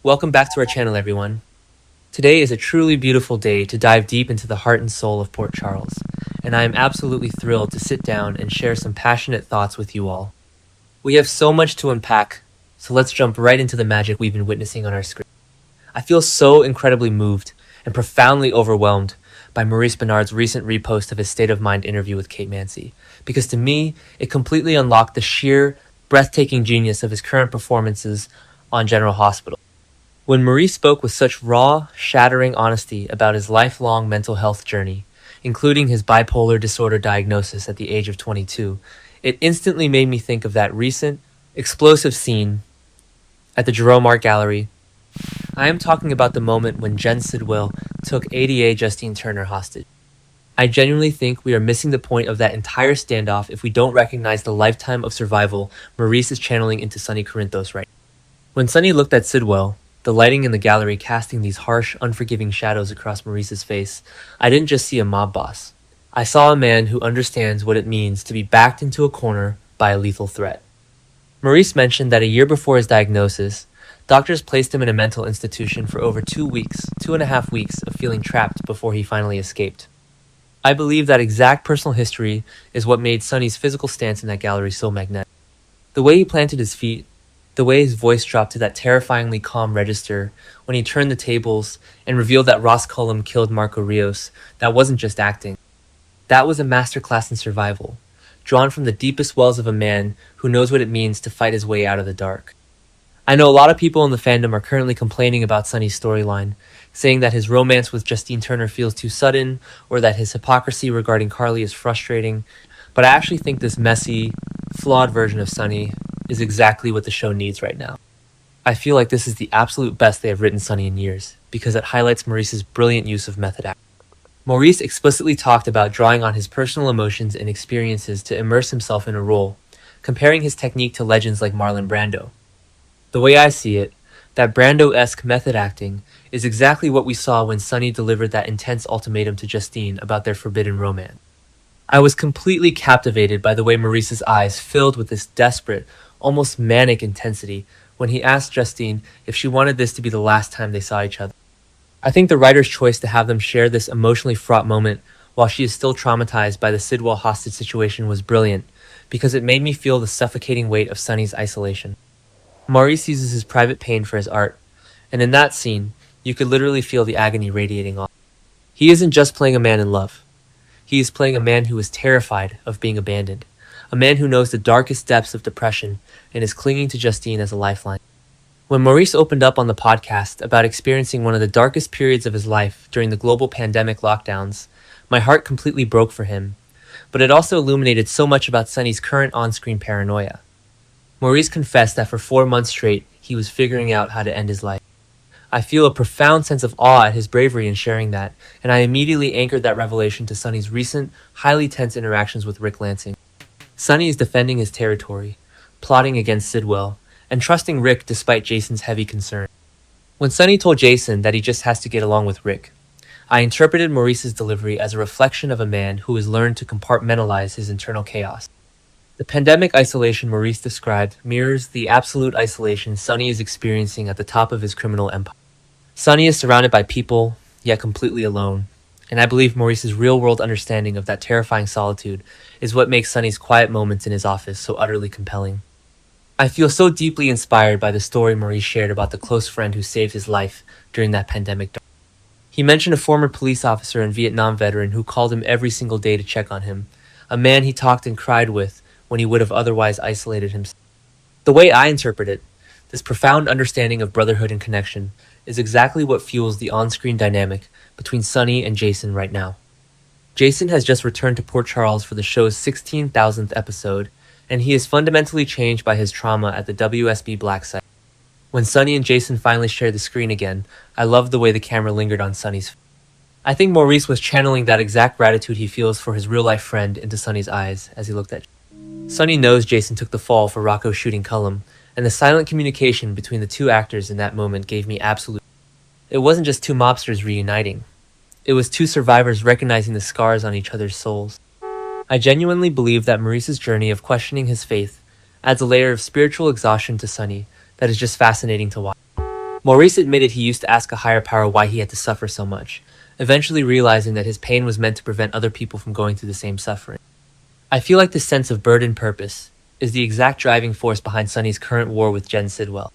Welcome back to our channel, everyone. Today is a truly beautiful day to dive deep into the heart and soul of Port Charles, and I am absolutely thrilled to sit down and share some passionate thoughts with you all. We have so much to unpack, so let's jump right into the magic we've been witnessing on our screen. I feel so incredibly moved and profoundly overwhelmed by Maurice Benard's recent repost of his State of Mind interview with Kate Mansi, because to me, it completely unlocked the sheer, breathtaking genius of his current performances on General Hospital. When Maurice spoke with such raw, shattering honesty about his lifelong mental health journey, including his bipolar disorder diagnosis at the age of 22, it instantly made me think of that recent, explosive scene at the Jerome Art Gallery. I am talking about the moment when Jen Sidwell took ADA Justine Turner hostage. I genuinely think we are missing the point of that entire standoff if we don't recognize the lifetime of survival Maurice is channeling into Sonny Corinthos right now. When Sonny looked at Sidwell, the lighting in the gallery casting these harsh, unforgiving shadows across Maurice's face, I didn't just see a mob boss. I saw a man who understands what it means to be backed into a corner by a lethal threat. Maurice mentioned that a year before his diagnosis, doctors placed him in a mental institution for over 2.5 weeks of feeling trapped before he finally escaped. I believe that exact personal history is what made Sonny's physical stance in that gallery so magnetic. The way he planted his feet, the way his voice dropped to that terrifyingly calm register when he turned the tables and revealed that Ross Cullum killed Marco Rios, that wasn't just acting. That was a masterclass in survival, drawn from the deepest wells of a man who knows what it means to fight his way out of the dark. I know a lot of people in the fandom are currently complaining about Sonny's storyline, saying that his romance with Justine Turner feels too sudden, or that his hypocrisy regarding Carly is frustrating, but I actually think this messy, flawed version of Sonny is exactly what the show needs right now. I feel like this is the absolute best they have written Sonny in years, because it highlights Maurice's brilliant use of method acting. Maurice explicitly talked about drawing on his personal emotions and experiences to immerse himself in a role, comparing his technique to legends like Marlon Brando. The way I see it, that Brando-esque method acting is exactly what we saw when Sonny delivered that intense ultimatum to Justine about their forbidden romance. I was completely captivated by the way Maurice's eyes filled with this desperate, almost manic intensity when he asked Justine if she wanted this to be the last time they saw each other. I think the writer's choice to have them share this emotionally fraught moment while she is still traumatized by the Sidwell hostage situation was brilliant, because it made me feel the suffocating weight of Sonny's isolation. Maurice uses his private pain for his art, and in that scene, you could literally feel the agony radiating off. He isn't just playing a man in love. He is playing a man who is terrified of being abandoned, a man who knows the darkest depths of depression and is clinging to Justine as a lifeline. When Maurice opened up on the podcast about experiencing one of the darkest periods of his life during the global pandemic lockdowns, my heart completely broke for him, but it also illuminated so much about Sonny's current on-screen paranoia. Maurice confessed that for 4 months straight, he was figuring out how to end his life. I feel a profound sense of awe at his bravery in sharing that, and I immediately anchored that revelation to Sonny's recent, highly tense interactions with Rick Lansing. Sonny is defending his territory, plotting against Sidwell, and trusting Rick despite Jason's heavy concern. When Sonny told Jason that he just has to get along with Rick, I interpreted Maurice's delivery as a reflection of a man who has learned to compartmentalize his internal chaos. The pandemic isolation Maurice described mirrors the absolute isolation Sonny is experiencing at the top of his criminal empire. Sonny is surrounded by people, yet completely alone, and I believe Maurice's real-world understanding of that terrifying solitude is what makes Sonny's quiet moments in his office so utterly compelling. I feel so deeply inspired by the story Maurice shared about the close friend who saved his life during that pandemic. He mentioned a former police officer and Vietnam veteran who called him every single day to check on him, a man he talked and cried with when he would have otherwise isolated himself. The way I interpret it, this profound understanding of brotherhood and connection is exactly what fuels the on-screen dynamic between Sonny and Jason right now. Jason has just returned to Port Charles for the show's 16,000th episode, and he is fundamentally changed by his trauma at the WSB Black site. When Sonny and Jason finally shared the screen again, I loved the way the camera lingered on Sonny's face. I think Maurice was channeling that exact gratitude he feels for his real-life friend into Sonny's eyes as he looked at Sonny knows Jason took the fall for Rocco shooting Cullum, and the silent communication between the two actors in that moment gave me absolute. It wasn't just two mobsters reuniting. It was two survivors recognizing the scars on each other's souls. I genuinely believe that Maurice's journey of questioning his faith adds a layer of spiritual exhaustion to Sonny that is just fascinating to watch. Maurice admitted he used to ask a higher power why he had to suffer so much, eventually realizing that his pain was meant to prevent other people from going through the same suffering. I feel like this sense of burden purpose is the exact driving force behind Sonny's current war with Jen Sidwell.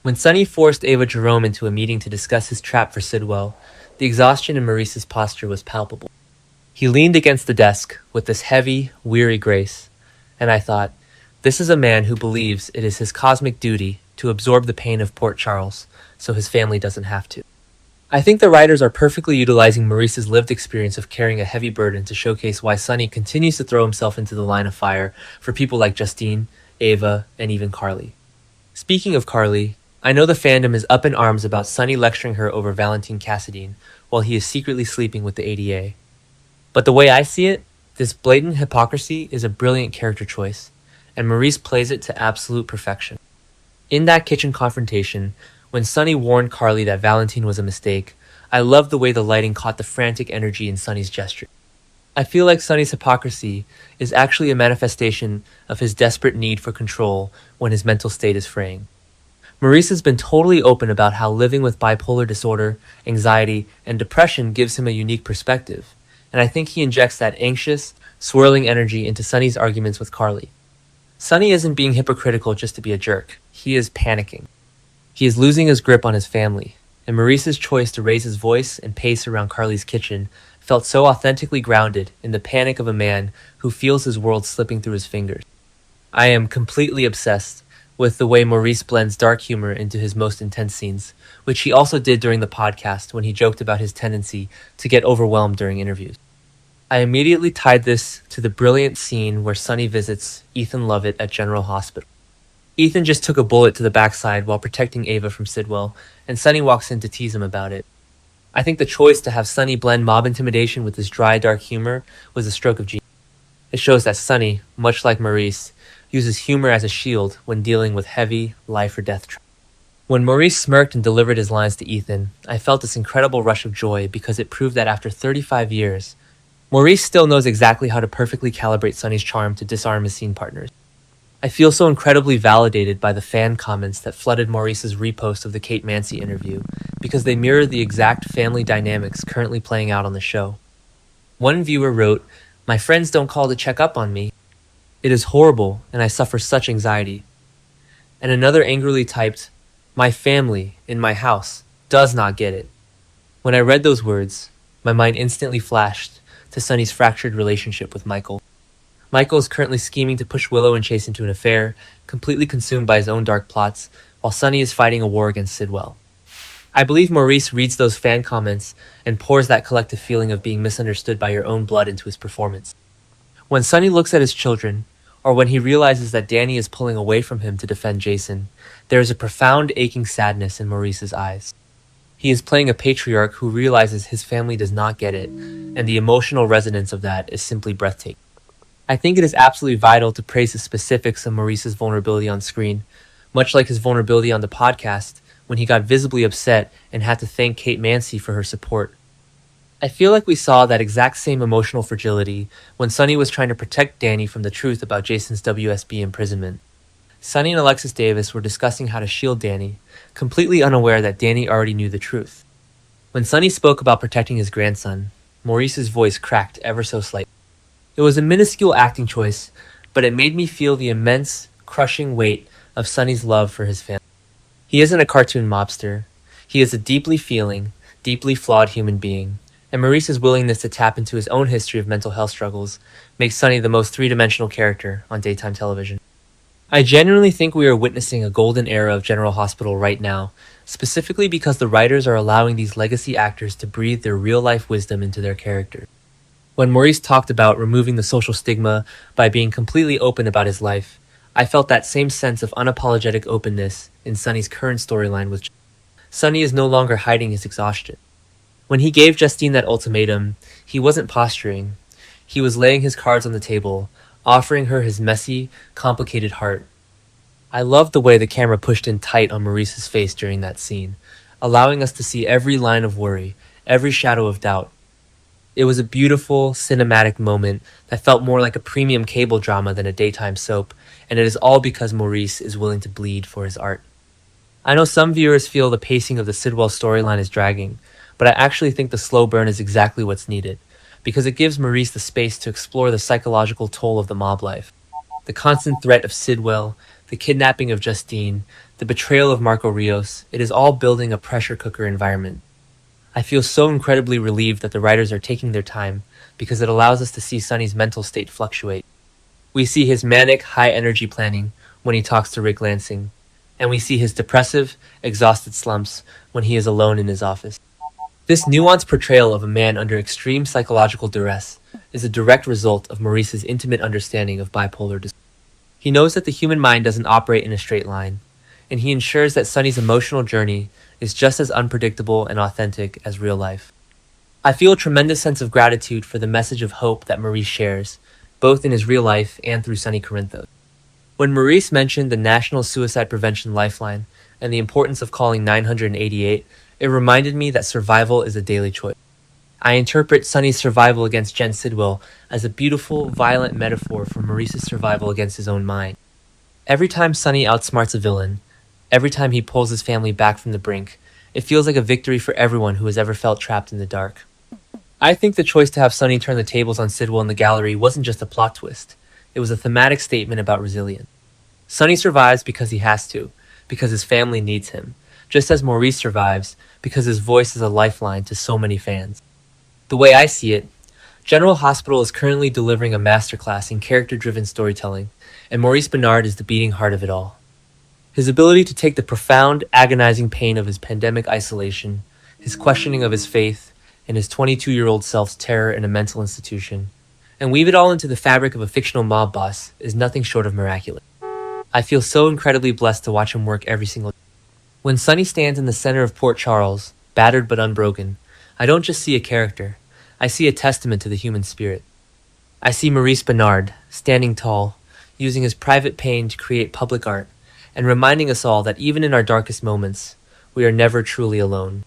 When Sonny forced Ava Jerome into a meeting to discuss his trap for Sidwell, the exhaustion in Maurice's posture was palpable. He leaned against the desk with this heavy, weary grace, and I thought, this is a man who believes it is his cosmic duty to absorb the pain of Port Charles so his family doesn't have to. I think the writers are perfectly utilizing Maurice's lived experience of carrying a heavy burden to showcase why Sonny continues to throw himself into the line of fire for people like Justine, Ava, and even Carly. Speaking of Carly, I know the fandom is up in arms about Sonny lecturing her over Valentine Cassadine while he is secretly sleeping with the ADA. But the way I see it, this blatant hypocrisy is a brilliant character choice, and Maurice plays it to absolute perfection. In that kitchen confrontation, when Sonny warned Carly that Valentine was a mistake, I loved the way the lighting caught the frantic energy in Sonny's gesture. I feel like Sonny's hypocrisy is actually a manifestation of his desperate need for control when his mental state is fraying. Maurice has been totally open about how living with bipolar disorder, anxiety, and depression gives him a unique perspective, and I think he injects that anxious, swirling energy into Sonny's arguments with Carly. Sonny isn't being hypocritical just to be a jerk. He is panicking. He is losing his grip on his family, and Maurice's choice to raise his voice and pace around Carly's kitchen felt so authentically grounded in the panic of a man who feels his world slipping through his fingers. I am completely obsessed with the way Maurice blends dark humor into his most intense scenes, which he also did during the podcast when he joked about his tendency to get overwhelmed during interviews. I immediately tied this to the brilliant scene where Sonny visits Ethan Lovett at General Hospital. Ethan just took a bullet to the backside while protecting Ava from Sidwell, and Sonny walks in to tease him about it. I think the choice to have Sonny blend mob intimidation with his dry, dark humor was a stroke of genius. It shows that Sonny, much like Maurice, uses humor as a shield when dealing with heavy, life-or-death trauma. When Maurice smirked and delivered his lines to Ethan, I felt this incredible rush of joy because it proved that after 35 years, Maurice still knows exactly how to perfectly calibrate Sonny's charm to disarm his scene partners. I feel so incredibly validated by the fan comments that flooded Maurice's repost of the Kate Mansi interview because they mirror the exact family dynamics currently playing out on the show. One viewer wrote, "My friends don't call to check up on me. It is horrible and I suffer such anxiety." And another angrily typed, "My family, in my house, does not get it." When I read those words, my mind instantly flashed to Sonny's fractured relationship with Michael. Michael is currently scheming to push Willow and Chase into an affair, completely consumed by his own dark plots, while Sonny is fighting a war against Sidwell. I believe Maurice reads those fan comments and pours that collective feeling of being misunderstood by your own blood into his performance. When Sonny looks at his children, or when he realizes that Danny is pulling away from him to defend Jason, there is a profound aching sadness in Maurice's eyes. He is playing a patriarch who realizes his family does not get it, and the emotional resonance of that is simply breathtaking. I think it is absolutely vital to praise the specifics of Maurice's vulnerability on screen, much like his vulnerability on the podcast when he got visibly upset and had to thank Kate Mansi for her support. I feel like we saw that exact same emotional fragility when Sonny was trying to protect Danny from the truth about Jason's WSB imprisonment. Sonny and Alexis Davis were discussing how to shield Danny, completely unaware that Danny already knew the truth. When Sonny spoke about protecting his grandson, Maurice's voice cracked ever so slightly. It was a minuscule acting choice, but it made me feel the immense, crushing weight of Sonny's love for his family. He isn't a cartoon mobster. He is a deeply feeling, deeply flawed human being, and Maurice's willingness to tap into his own history of mental health struggles makes Sonny the most three-dimensional character on daytime television. I genuinely think we are witnessing a golden era of General Hospital right now, specifically because the writers are allowing these legacy actors to breathe their real-life wisdom into their characters. When Maurice talked about removing the social stigma by being completely open about his life, I felt that same sense of unapologetic openness in Sonny's current storyline with Sonny is no longer hiding his exhaustion. When he gave Justine that ultimatum, he wasn't posturing. He was laying his cards on the table, offering her his messy, complicated heart. I loved the way the camera pushed in tight on Maurice's face during that scene, allowing us to see every line of worry, every shadow of doubt. It was a beautiful, cinematic moment that felt more like a premium cable drama than a daytime soap, and it is all because Maurice is willing to bleed for his art. I know some viewers feel the pacing of the Sidwell storyline is dragging, but I actually think the slow burn is exactly what's needed, because it gives Maurice the space to explore the psychological toll of the mob life. The constant threat of Sidwell, the kidnapping of Justine, the betrayal of Marco Rios, it is all building a pressure cooker environment. I feel so incredibly relieved that the writers are taking their time, because it allows us to see Sonny's mental state fluctuate. We see his manic, high energy planning when he talks to Rick Lansing, and we see his depressive, exhausted slumps when he is alone in his office. This nuanced portrayal of a man under extreme psychological duress is a direct result of Maurice's intimate understanding of bipolar disorder. He knows that the human mind doesn't operate in a straight line, and he ensures that Sonny's emotional journey is just as unpredictable and authentic as real life. I feel a tremendous sense of gratitude for the message of hope that Maurice shares, both in his real life and through Sonny Corinthos. When Maurice mentioned the National Suicide Prevention Lifeline and the importance of calling 988, it reminded me that survival is a daily choice. I interpret Sonny's survival against Jen Sidwell as a beautiful, violent metaphor for Maurice's survival against his own mind. Every time Sonny outsmarts a villain, every time he pulls his family back from the brink, it feels like a victory for everyone who has ever felt trapped in the dark. I think the choice to have Sonny turn the tables on Sidwell in the gallery wasn't just a plot twist. It was a thematic statement about resilience. Sonny survives because he has to, because his family needs him, just as Maurice survives because his voice is a lifeline to so many fans. The way I see it, General Hospital is currently delivering a masterclass in character-driven storytelling, and Maurice Benard is the beating heart of it all. His ability to take the profound, agonizing pain of his pandemic isolation, his questioning of his faith, and his 22-year-old self's terror in a mental institution, and weave it all into the fabric of a fictional mob boss is nothing short of miraculous. I feel so incredibly blessed to watch him work every single day. When Sonny stands in the center of Port Charles, battered but unbroken, I don't just see a character, I see a testament to the human spirit. I see Maurice Benard, standing tall, using his private pain to create public art, and reminding us all that even in our darkest moments, we are never truly alone.